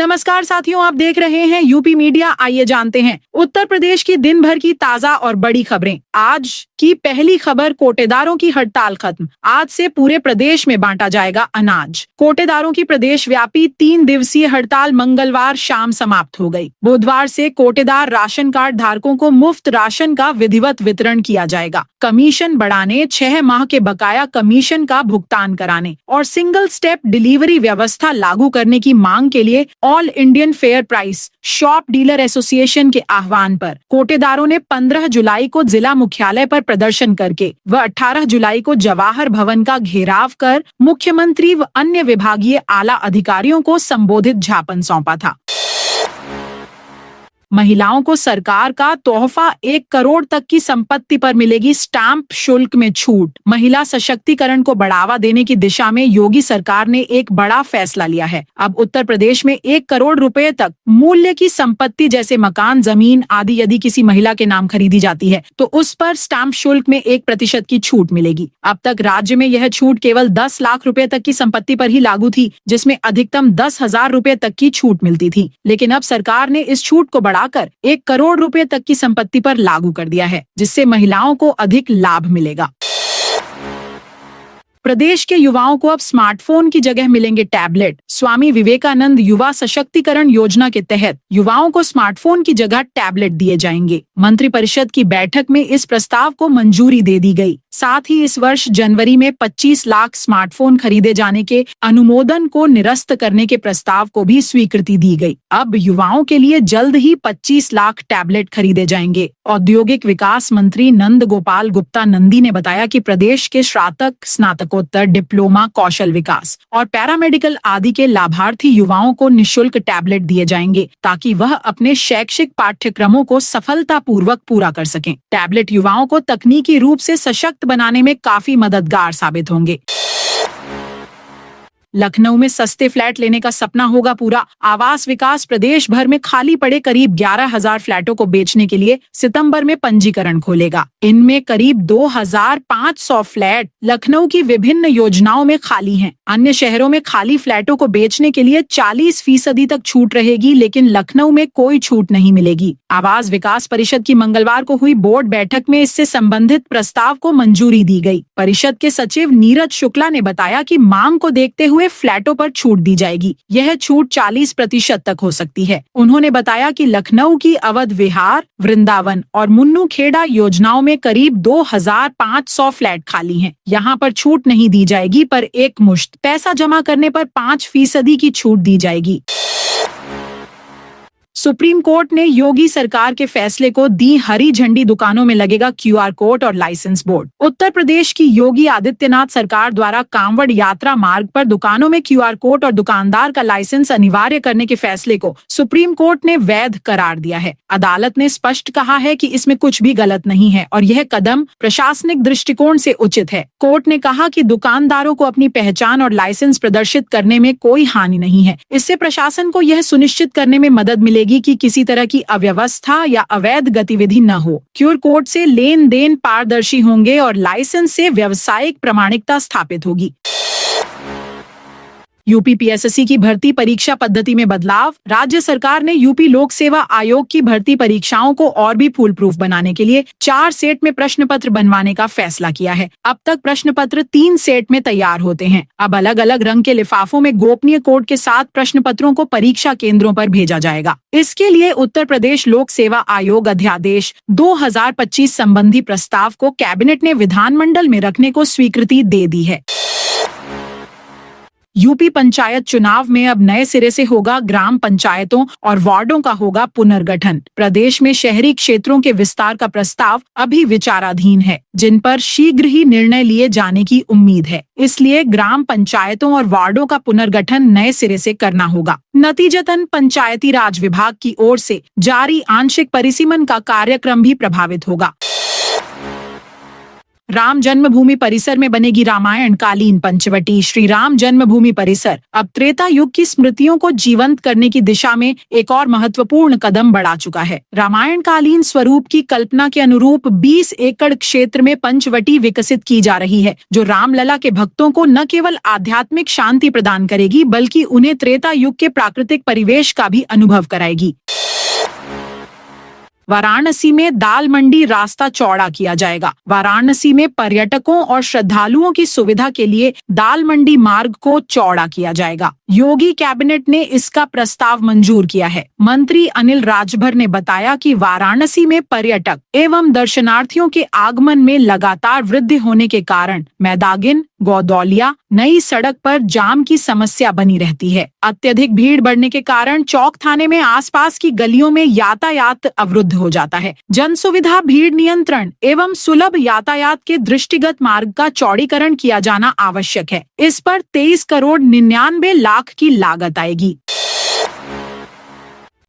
नमस्कार साथियों, आप देख रहे हैं यूपी मीडिया। आइए जानते हैं उत्तर प्रदेश की दिन भर की ताजा और बड़ी खबरें। आज की पहली खबर, कोटेदारों की हड़ताल खत्म। आज से पूरे प्रदेश में बांटा जाएगा अनाज। कोटेदारों की प्रदेश व्यापी 3 दिवसीय हड़ताल मंगलवार शाम समाप्त हो गई। बुधवार से कोटेदार राशन कार्ड धारकों को मुफ्त राशन का विधिवत वितरण किया जाएगा। कमीशन बढ़ाने, 6 माह के बकाया कमीशन का भुगतान कराने और सिंगल स्टेप डिलीवरी व्यवस्था लागू करने की मांग के लिए all Indian fair price shop dealer association के आह्वान पर कोटेदारों ने 15 जुलाई को जिला मुख्यालय पर प्रदर्शन करके व 18 जुलाई को जवाहर भवन का घेराव कर मुख्यमंत्री व अन्य विभागीय आला अधिकारियों को संबोधित ज्ञापन सौंपा था। महिलाओं को सरकार का तोहफा, 1 करोड़ तक की संपत्ति पर मिलेगी स्टाम्प शुल्क में छूट। महिला सशक्तिकरण को बढ़ावा देने की दिशा में योगी सरकार ने एक बड़ा फैसला लिया है। अब उत्तर प्रदेश में 1 करोड़ रुपए तक मूल्य की संपत्ति जैसे मकान, जमीन आदि यदि किसी महिला के नाम खरीदी जाती है तो उस पर स्टाम्प शुल्क में 1% की छूट मिलेगी। अब तक राज्य में यह छूट केवल 10 लाख रुपए तक की संपत्ति पर ही लागू थी, जिसमें अधिकतम 10,000 रुपए तक की छूट मिलती थी। लेकिन अब सरकार ने इस छूट को बढ़ाकर 1 करोड़ रुपए तक की संपत्ति पर लागू कर दिया है, जिससे महिलाओं को अधिक लाभ मिलेगा। प्रदेश के युवाओं को अब स्मार्टफोन की जगह मिलेंगे टैबलेट। स्वामी विवेकानंद युवा सशक्तिकरण योजना के तहत युवाओं को स्मार्टफोन की जगह टैबलेट दिए जाएंगे। मंत्रिपरिषद की बैठक में इस प्रस्ताव को मंजूरी दे दी गई। साथ ही इस वर्ष जनवरी में 25 लाख स्मार्टफोन खरीदे जाने के अनुमोदन को निरस्त करने के प्रस्ताव को भी स्वीकृति दी गई। अब युवाओं के लिए जल्द ही 25 लाख टैबलेट खरीदे जाएंगे। औद्योगिक विकास मंत्री नंद गोपाल गुप्ता नंदी ने बताया कि प्रदेश के स्नातक, स्नातकोत्तर, डिप्लोमा, कौशल विकास और पैरामेडिकल आदि के लाभार्थी युवाओं को निःशुल्क टैबलेट दिए जाएंगे ताकि वह अपने शैक्षिक पाठ्यक्रमों को सफलतापूर्वक पूरा कर सकें। टैबलेट युवाओं को तकनीकी रूप से सशक्त बनाने में काफी मददगार साबित होंगे। लखनऊ में सस्ते फ्लैट लेने का सपना होगा पूरा। आवास विकास प्रदेश भर में खाली पड़े करीब 11,000 फ्लैटों को बेचने के लिए सितंबर में पंजीकरण खोलेगा। इनमें करीब 2,500 फ्लैट लखनऊ की विभिन्न योजनाओं में खाली हैं। अन्य शहरों में खाली फ्लैटों को बेचने के लिए 40% तक छूट रहेगी, लेकिन लखनऊ में कोई छूट नहीं मिलेगी। आवास विकास परिषद की मंगलवार को हुई बोर्ड बैठक में इससे संबंधित प्रस्ताव को मंजूरी दी गई। परिषद के सचिव नीरज शुक्ला ने बताया कि मांग को देखते हुए फ्लैटों पर छूट दी जाएगी। यह छूट 40% तक हो सकती है। उन्होंने बताया कि लखनऊ की अवध विहार, वृंदावन और मुन्नू खेड़ा योजनाओं में करीब 2,500 फ्लैट खाली हैं। यहाँ पर छूट नहीं दी जाएगी, पर एक मुश्त पैसा जमा करने पर 5% की छूट दी जाएगी। सुप्रीम कोर्ट ने योगी सरकार के फैसले को दी हरी झंडी। दुकानों में लगेगा QR कोड और लाइसेंस बोर्ड। उत्तर प्रदेश की योगी आदित्यनाथ सरकार द्वारा कांवड़ यात्रा मार्ग पर दुकानों में QR कोड और दुकानदार का लाइसेंस अनिवार्य करने के फैसले को सुप्रीम कोर्ट ने वैध करार दिया है। अदालत ने स्पष्ट कहा है कि इसमें कुछ भी गलत नहीं है और यह कदम प्रशासनिक दृष्टिकोण से उचित है। कोर्ट ने कहा कि दुकानदारों को अपनी पहचान और लाइसेंस प्रदर्शित करने में कोई हानि नहीं है। इससे प्रशासन को यह सुनिश्चित करने में मदद मिलेगी कि किसी तरह की अव्यवस्था या अवैध गतिविधि न हो। क्यूआर कोड से लेन देन पारदर्शी होंगे और लाइसेंस से व्यावसायिक प्रामाणिकता स्थापित होगी। यूपी PSSC की भर्ती परीक्षा पद्धति में बदलाव। राज्य सरकार ने यूपी लोक सेवा आयोग की भर्ती परीक्षाओं को और भी फूल प्रूफ बनाने के लिए 4 सेट में प्रश्न पत्र बनवाने का फैसला किया है। अब तक प्रश्न पत्र 3 सेट में तैयार होते हैं। अब अलग अलग रंग के लिफाफों में गोपनीय कोड के साथ प्रश्न पत्रों को परीक्षा केंद्रों पर भेजा जाएगा। इसके लिए उत्तर प्रदेश लोक सेवा आयोग अध्यादेश 2025 संबंधी प्रस्ताव को कैबिनेट ने विधानमंडल में रखने को स्वीकृति दे दी है। यूपी पंचायत चुनाव में अब नए सिरे से होगा ग्राम पंचायतों और वार्डों का होगा पुनर्गठन। प्रदेश में शहरी क्षेत्रों के विस्तार का प्रस्ताव अभी विचाराधीन है, जिन पर शीघ्र ही निर्णय लिए जाने की उम्मीद है। इसलिए ग्राम पंचायतों और वार्डों का पुनर्गठन नए सिरे से करना होगा। नतीजतन पंचायती राज विभाग की ओर से जारी आंशिक परिसीमन का कार्यक्रम भी प्रभावित होगा। राम जन्मभूमि परिसर में बनेगी रामायण कालीन पंचवटी। श्री राम जन्मभूमि परिसर अब त्रेता युग की स्मृतियों को जीवंत करने की दिशा में एक और महत्वपूर्ण कदम बढ़ा चुका है। रामायण कालीन स्वरूप की कल्पना के अनुरूप 20 एकड़ क्षेत्र में पंचवटी विकसित की जा रही है, जो रामलला के भक्तों को न केवल आध्यात्मिक शांति प्रदान करेगी बल्कि उन्हें त्रेता युग के प्राकृतिक परिवेश का भी अनुभव कराएगी। वाराणसी में दाल मंडी रास्ता चौड़ा किया जाएगा। वाराणसी में पर्यटकों और श्रद्धालुओं की सुविधा के लिए दाल मंडी मार्ग को चौड़ा किया जाएगा। योगी कैबिनेट ने इसका प्रस्ताव मंजूर किया है। मंत्री अनिल राजभर ने बताया कि वाराणसी में पर्यटक एवं दर्शनार्थियों के आगमन में लगातार वृद्धि होने के कारण मैदागिन गौदौलिया नई सड़क पर जाम की समस्या बनी रहती है। अत्यधिक भीड़ बढ़ने के कारण चौक थाने में आसपास की गलियों में यातायात अवरुद्ध हो जाता है। जन सुविधा, भीड़ नियंत्रण एवं सुलभ यातायात के दृष्टिगत मार्ग का चौड़ीकरण किया जाना आवश्यक है। इस पर 23 करोड़ 99 लाख की लागत आएगी।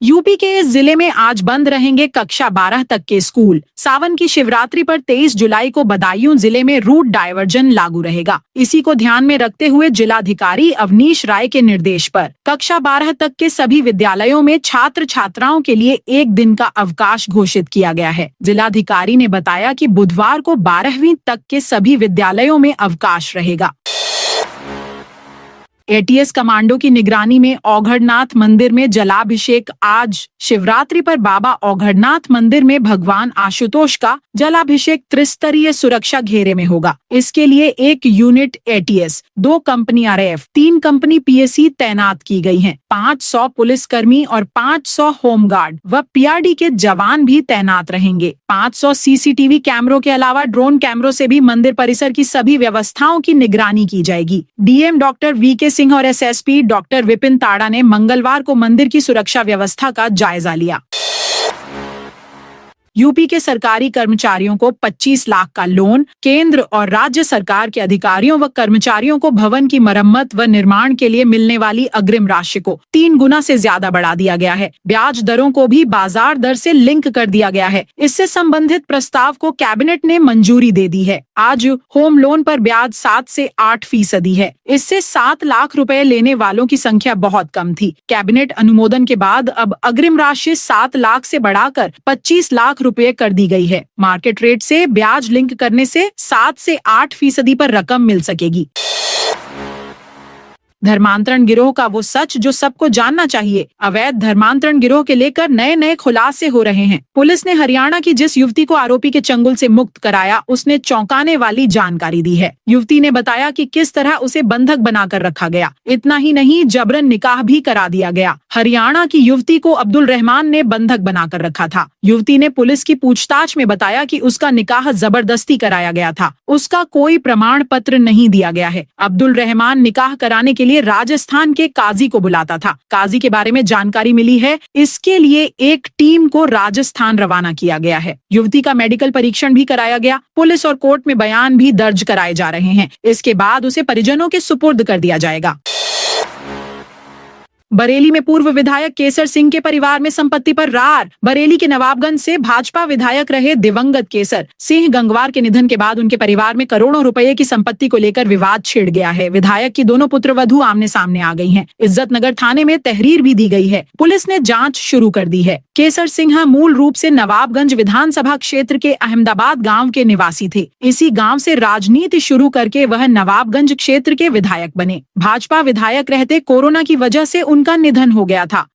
यूपी के इस जिले में आज बंद रहेंगे कक्षा 12 तक के स्कूल। सावन की शिवरात्रि पर 23 जुलाई को बदायूं जिले में रूट डायवर्जन लागू रहेगा। इसी को ध्यान में रखते हुए जिलाधिकारी अवनीश राय के निर्देश पर कक्षा 12 तक के सभी विद्यालयों में छात्र छात्राओं के लिए एक दिन का अवकाश घोषित किया गया है। जिलाधिकारी ने बताया कि बुधवार को 12वीं तक के सभी विद्यालयों में अवकाश रहेगा। एटीएस कमांडो की निगरानी में औघड़नाथ मंदिर में जलाभिषेक। आज शिवरात्रि पर बाबा औघड़नाथ मंदिर में भगवान आशुतोष का जलाभिषेक त्रिस्तरीय सुरक्षा घेरे में होगा। इसके लिए 1 unit ATS, 2 company RAF, 3 company PAC तैनात की गई हैं। 500 पुलिसकर्मी और 500 होमगार्ड व पीआरडी के जवान भी तैनात रहेंगे। 500 सीसीटीवी कैमरों के अलावा ड्रोन कैमरों से भी मंदिर परिसर की सभी व्यवस्थाओं की निगरानी की जाएगी। डीएम डॉक्टर वीके सिंह और एसएसपी डॉक्टर विपिन ताड़ा ने मंगलवार को मंदिर की सुरक्षा व्यवस्था का जायजा लिया। यूपी के सरकारी कर्मचारियों को 25 लाख का लोन। केंद्र और राज्य सरकार के अधिकारियों व कर्मचारियों को भवन की मरम्मत व निर्माण के लिए मिलने वाली अग्रिम राशि को 3 गुना से ज्यादा बढ़ा दिया गया है। ब्याज दरों को भी बाजार दर से लिंक कर दिया गया है। इससे संबंधित प्रस्ताव को कैबिनेट ने मंजूरी दे दी है। आज होम लोन पर ब्याज 7 से 8% है। इससे 7 लाख रुपए लेने वालों की संख्या बहुत कम थी। कैबिनेट अनुमोदन के बाद अब अग्रिम राशि 7 लाख से बढ़ाकर 25 लाख रुपए कर दी गई है। मार्केट रेट से ब्याज लिंक करने से 7 से 8% पर रकम मिल सकेगी। धर्मांतरण गिरोह का वो सच जो सबको जानना चाहिए। अवैध धर्मांतरण गिरोह के लेकर नए नए खुलासे हो रहे हैं। पुलिस ने हरियाणा की जिस युवती को आरोपी के चंगुल से मुक्त कराया, उसने चौंकाने वाली जानकारी दी है। युवती ने बताया कि किस तरह उसे बंधक बनाकर रखा गया। इतना ही नहीं, जबरन निकाह भी करा दिया गया। हरियाणा की युवती को अब्दुल रहमान ने बंधक बनाकर रखा था। युवती ने पुलिस की पूछताछ में बताया कि उसका निकाह जबरदस्ती कराया गया था। उसका कोई प्रमाण पत्र नहीं दिया गया है। अब्दुल रहमान निकाह कराने के लिए राजस्थान के काजी को बुलाता था। काजी के बारे में जानकारी मिली है, इसके लिए एक टीम को राजस्थान रवाना किया गया है। युवती का मेडिकल परीक्षण भी कराया गया। पुलिस और कोर्ट में बयान भी दर्ज कराए जा रहे हैं। इसके बाद उसे परिजनों के सुपुर्द कर दिया जाएगा। बरेली में पूर्व विधायक केसर सिंह के परिवार में संपत्ति पर रार। बरेली के नवाबगंज से भाजपा विधायक रहे दिवंगत केसर सिंह गंगवार के निधन के बाद उनके परिवार में करोड़ों रुपए की संपत्ति को लेकर विवाद छिड़ गया है। विधायक की दोनों पुत्रवधू आमने सामने आ गई हैं। इज्जत नगर थाने में तहरीर भी दी गई है। पुलिस ने जांच शुरू कर दी है। केसर सिंह मूल रूप से नवाबगंज विधानसभा क्षेत्र के अहमदाबाद गाँव के निवासी थे। इसी गाँव से राजनीति शुरू करके वह नवाबगंज क्षेत्र के विधायक बने। भाजपा विधायक रहते कोरोना की वजह से उनका निधन हो गया था।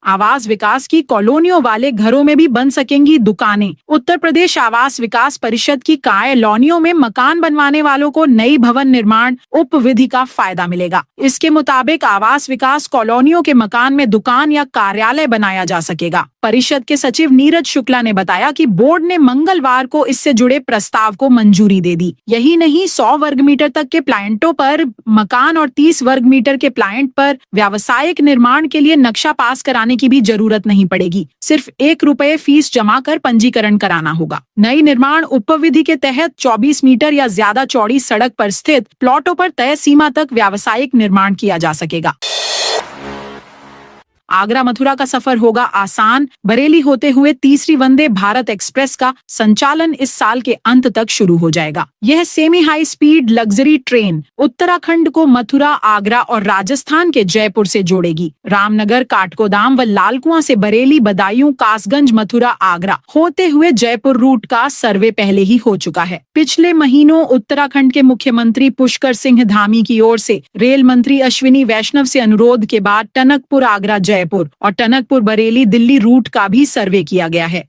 आवास विकास की कॉलोनियों वाले घरों में भी बन सकेंगी दुकानें। उत्तर प्रदेश आवास विकास परिषद की कॉलोनियों में मकान बनवाने वालों को नई भवन निर्माण उपविधि का फायदा मिलेगा। इसके मुताबिक आवास विकास कॉलोनियों के मकान में दुकान या कार्यालय बनाया जा सकेगा। परिषद के सचिव नीरज शुक्ला ने बताया कि बोर्ड ने मंगलवार को इससे जुड़े प्रस्ताव को मंजूरी दे दी। यही नहीं, 100 वर्ग मीटर तक के प्लांटों पर मकान और 30 वर्ग मीटर के प्लांट पर व्यावसायिक निर्माण के लिए नक्शा पास कराने की भी जरूरत नहीं पड़ेगी। सिर्फ 1 रुपए फीस जमा कर पंजीकरण कराना होगा। नई निर्माण उपविधि के तहत 24 मीटर या ज्यादा चौड़ी सड़क पर स्थित प्लॉटों पर तय सीमा तक व्यावसायिक निर्माण किया जा सकेगा। आगरा मथुरा का सफर होगा आसान। बरेली होते हुए तीसरी वंदे भारत एक्सप्रेस का संचालन इस साल के अंत तक शुरू हो जाएगा। यह semi high speed luxury train Uttarakhand को मथुरा, आगरा और राजस्थान के जयपुर से जोड़ेगी। रामनगर, काठगोदाम व लालकुआं से बरेली, बदायूं, कासगंज, मथुरा, आगरा होते हुए जयपुर रूट का सर्वे पहले ही हो चुका है। पिछले महीनों उत्तराखंड के मुख्यमंत्री पुष्कर सिंह धामी की ओर से रेल मंत्री अश्विनी वैष्णव से अनुरोध के बाद टनकपुर, आगरा, जयपुर और टनकपुर, बरेली, दिल्ली रूट का भी सर्वे किया गया है।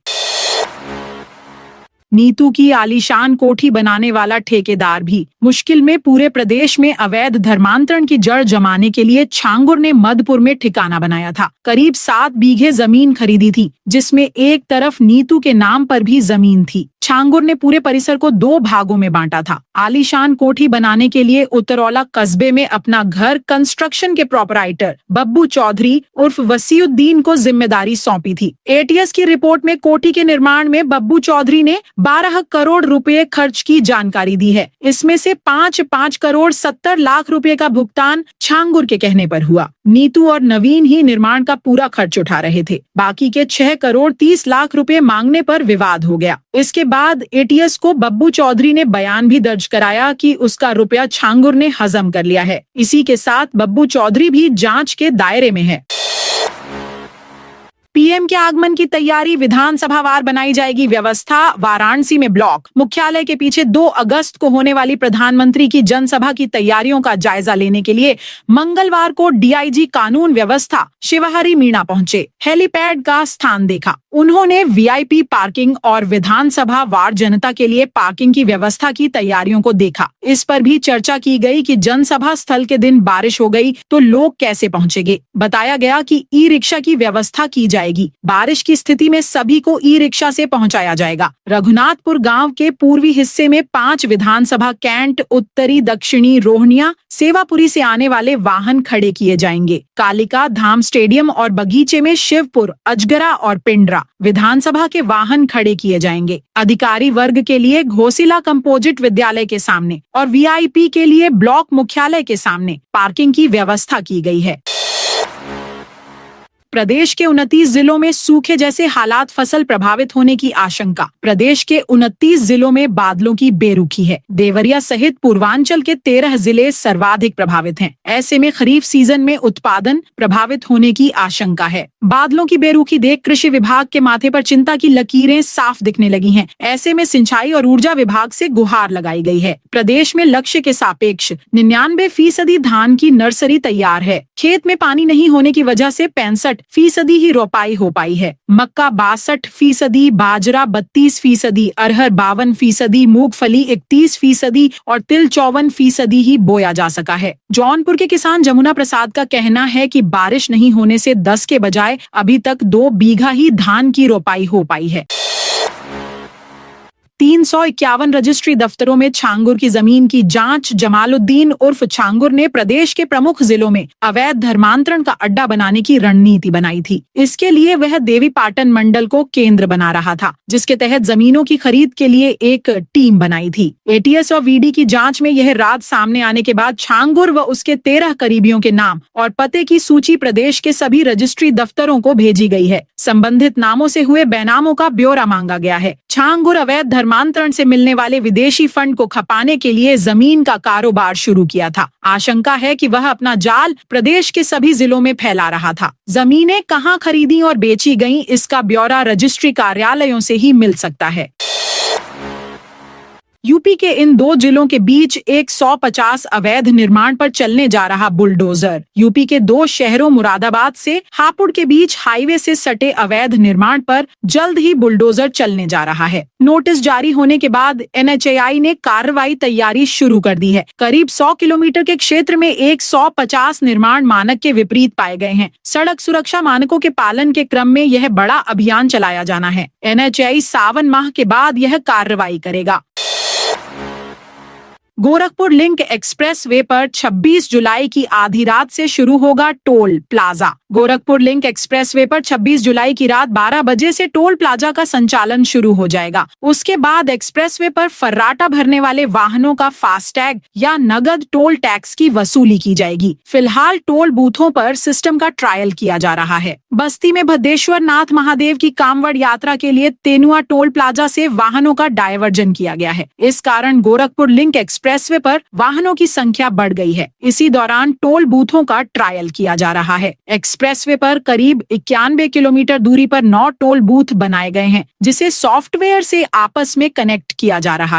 नीतू की आलीशान कोठी बनाने वाला ठेकेदार भी मुश्किल में। पूरे प्रदेश में अवैध धर्मांतरण की जड़ जमाने के लिए छांगुर ने मधुपुर में ठिकाना बनाया था। करीब 7 बीघे जमीन खरीदी थी, जिसमें एक तरफ नीतू के नाम पर भी जमीन थी। छांगुर ने पूरे परिसर को 2 भागों में बांटा था। आलीशान कोठी बनाने के लिए उतरौला कस्बे में अपना घर कंस्ट्रक्शन के प्रोपराइटर बब्बू चौधरी उर्फ वसीउद्दीन को जिम्मेदारी सौंपी थी। एटीएस की रिपोर्ट में कोठी के निर्माण में बब्बू चौधरी ने 12 करोड़ रुपए खर्च की जानकारी दी है। इसमें से 5 करोड़ 70 लाख रुपए का भुगतान छांगुर के कहने पर हुआ। नीतू और नवीन ही निर्माण का पूरा खर्च उठा रहे थे। बाकी के 6 करोड़ 30 लाख रुपए मांगने पर विवाद हो गया। इसके बाद एटीएस को बब्बू चौधरी ने बयान भी दर्ज कराया कि उसका रुपया छांगुर ने हजम कर लिया है। इसी के साथ बब्बू चौधरी भी जांच के दायरे में है। पीएम के आगमन की तैयारी, विधानसभा वार बनाई जाएगी व्यवस्था। वाराणसी में ब्लॉक मुख्यालय के पीछे 2 अगस्त को होने वाली प्रधानमंत्री की जनसभा की तैयारियों का जायजा लेने के लिए मंगलवार को डीआईजी कानून व्यवस्था शिवहरी मीणा पहुंचे। हेलीपैड का स्थान देखा। उन्होंने वीआईपी पार्किंग और विधानसभा वार जनता के लिए पार्किंग की व्यवस्था की तैयारियों को देखा। इस पर भी चर्चा की गई कि जनसभा स्थल के दिन बारिश हो गई तो लोग कैसे पहुंचेंगे। बताया गया कि ई रिक्शा की व्यवस्था की जाएगी। बारिश की स्थिति में सभी को ई रिक्शा से पहुंचाया जाएगा। रघुनाथपुर गांव के पूर्वी हिस्से में 5 विधानसभा कैंट, उत्तरी, दक्षिणी, रोहनिया, सेवापुरी से आने वाले वाहन खड़े किए जाएंगे। कालिका धाम स्टेडियम और बगीचे में शिवपुर, अजगरा और पिंडरा विधानसभा के वाहन खड़े किए जाएंगे। अधिकारी वर्ग के लिए घोसीला कंपोजिट विद्यालय के सामने और वीआईपी के लिए ब्लॉक मुख्यालय के सामने पार्किंग की व्यवस्था की गई है। प्रदेश के 29 जिलों में सूखे जैसे हालात, फसल प्रभावित होने की आशंका। प्रदेश के 29 जिलों में बादलों की बेरुखी है। देवरिया सहित पूर्वांचल के 13 जिले सर्वाधिक प्रभावित हैं। ऐसे में खरीफ सीजन में उत्पादन प्रभावित होने की आशंका है। बादलों की बेरुखी देख कृषि विभाग के माथे पर चिंता की लकीरें साफ दिखने लगी हैं। ऐसे में सिंचाई और ऊर्जा विभाग से गुहार लगाई गई है। प्रदेश में लक्ष्य के सापेक्ष 99% धान की नर्सरी तैयार है। खेत में पानी नहीं होने की वजह से 65% ही रोपाई हो पाई है। मक्का 62%, बाजरा 32%, अरहर 52%, मूंगफली 31% और तिल 54% ही बोया जा सका है। जौनपुर के किसान जमुना प्रसाद का कहना है कि बारिश नहीं होने से 10 के बजाय अभी तक 2 बीघा ही धान की रोपाई हो पाई है। 351 रजिस्ट्री दफ्तरों में छांगुर की जमीन की जांच। जमालुद्दीन उर्फ छांगुर ने प्रदेश के प्रमुख जिलों में अवैध धर्मांतरण का अड्डा बनाने की रणनीति बनाई थी। इसके लिए वह देवीपाटन मंडल को केंद्र बना रहा था, जिसके तहत जमीनों की खरीद के लिए एक टीम बनाई थी। एटीएस और वीडी की जांच में यह राज सामने आने के बाद छांगुर व उसके 13 करीबियों के नाम और पते की सूची प्रदेश के सभी रजिस्ट्री दफ्तरों को भेजी गई है। संबंधित नामों से हुए बेनामों का ब्यौरा मांगा गया है। छांगुर अवैध धर्मांतरण से मिलने वाले विदेशी फंड को खपाने के लिए जमीन का कारोबार शुरू किया था। आशंका है कि वह अपना जाल प्रदेश के सभी जिलों में फैला रहा था। जमीनें कहां खरीदी और बेची गईं, इसका ब्यौरा रजिस्ट्री कार्यालयों से ही मिल सकता है। यूपी के इन 2 जिलों के बीच 150 अवैध निर्माण पर चलने जा रहा बुलडोजर। यूपी के 2 शहरों मुरादाबाद से हापुड़ के बीच हाईवे से सटे अवैध निर्माण पर जल्द ही बुलडोजर चलने जा रहा है। नोटिस जारी होने के बाद एनएचएआई ने कार्रवाई तैयारी शुरू कर दी है। करीब 100 किलोमीटर के क्षेत्र में 150 निर्माण मानक के विपरीत पाए गए हैं। सड़क सुरक्षा मानकों के पालन के क्रम में यह बड़ा अभियान चलाया जाना है। एनएचएआई सावन माह के बाद यह कार्रवाई करेगा। गोरखपुर लिंक एक्सप्रेस वे पर 26 जुलाई की आधी रात से शुरू होगा toll plaza. Gorakhpur link expressway पर 26 जुलाई की रात 12 बजे से टोल प्लाजा का संचालन शुरू हो जाएगा। उसके बाद एक्सप्रेसवे पर फर्राटा भरने वाले वाहनों का फास्टैग या नगद टोल टैक्स की वसूली की जाएगी। फिलहाल टोल बूथों पर सिस्टम का ट्रायल किया जा रहा है। बस्ती में भद्देश्वर नाथ महादेव की कांवड़ यात्रा के लिए तेनुआ टोल प्लाजा से वाहनों का डायवर्जन किया गया है। इस कारण गोरखपुर लिंक एक्सप्रेसवे पर वाहनों की संख्या बढ़ गई है। इसी दौरान टोल बूथों का ट्रायल किया जा रहा है। एक्सप्रेसवे पर करीब 91 किलोमीटर दूरी पर 9 टोल बूथ बनाए गए हैं, जिसे सॉफ्टवेयर से आपस में कनेक्ट किया जा रहा है।